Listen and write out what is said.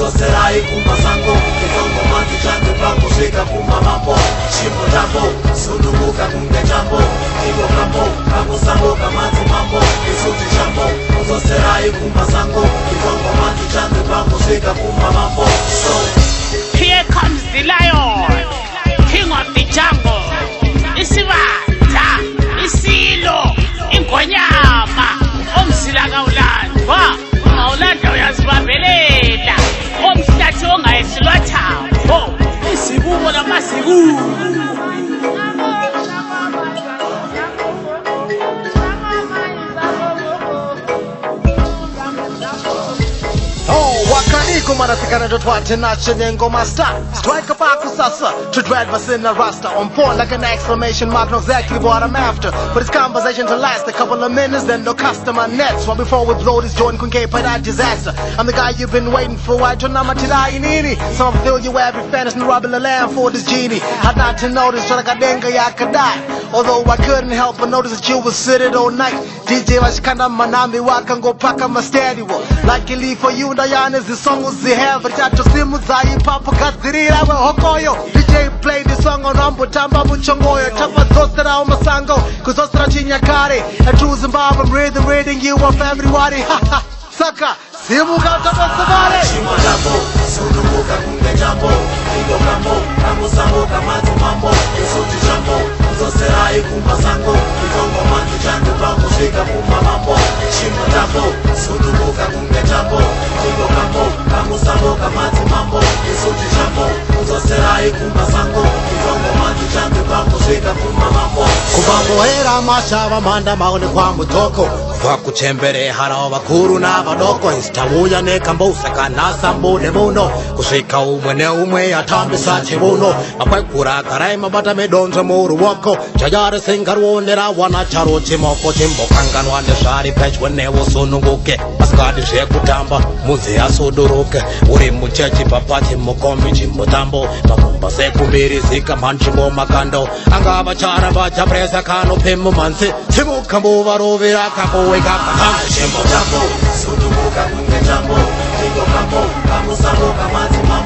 uzoserai kumasango Kitongo manzi chandu pango shika kumamambo Shimo jambo, sununguka kunge jambo Kigo kambo, kango sango kamanzi mambo Isuti jambo, uzoserai kumasango Kitongo manzi chandu pango shika kumamambo Here comes the lion, king of the jungle. Isibata, isilo, ingonyama, omsila kaUlandwa, uLandwa uyazibambelela, omhlathi ongayehlelwa thambo, isibuko lamasiku. Wakaniko marathikana dotwate nache ngoma star strike up akusasa to dread vasina rasta on point like an exclamation mark, know exactly what I'm after, but this conversation to last a couple of minutes, then no customer next one before we blow this joint couldn't pay that disaster. I'm the guy you've been waiting for, I turn on my tidai nini, so I'm fill you every fantasy and robbing the land for this genie. Had not to notice trying to denga ya could die, although I couldn't help but notice that you was sitting all night. DJ Washikanda Manami Wakango Paka Masteri like you leave for you Diana the song was the have but to simu zai papa katirira we hokoyo. DJ play the song on Rambo Tamba Muchongoyo Tapa Zostra Masango Kuzostra Chinyakare and true Zimbabwe I'm reading you off everybody haha Saka Simu Gatapa Savare Shimo jambo, sununguka kunge jambo Kigo kambo, kango sango kamanzi mambo Isuti jambo, uzoserai kumasango Kitongo manzi chandu pango shika kumamambo Shimo jambo, sununguka kunge jambo Kigo kambo, kango sango kamanzi mambo Isuti jambo, uzoserai kumasango Kitongo manzi chandu pango shika kumamambo Kubambo hera mashava manda maone kwa mutoko Wakuchembere harao bakuru na badoko Instawuya neka mbusa kanasa mbune muno Kushika umwe atambisa chibuno Makwekura karai mabata medonza muru wako Chayare singaruonera wana charo chimoko Chimbo kanganwande shari pech wenewo sununguke Askadi shekutamba muzi asuduruke Uri muchechi papati mukombi chimbotambo Mabumba sekumbiri zika manchimbo makando Angaba chara bacha presa kano pimu mansi Chimuka mbuva rovira kako Shimo jambo, sununguka kunge jambo Kigo kambo, kango sango kamanzi mambo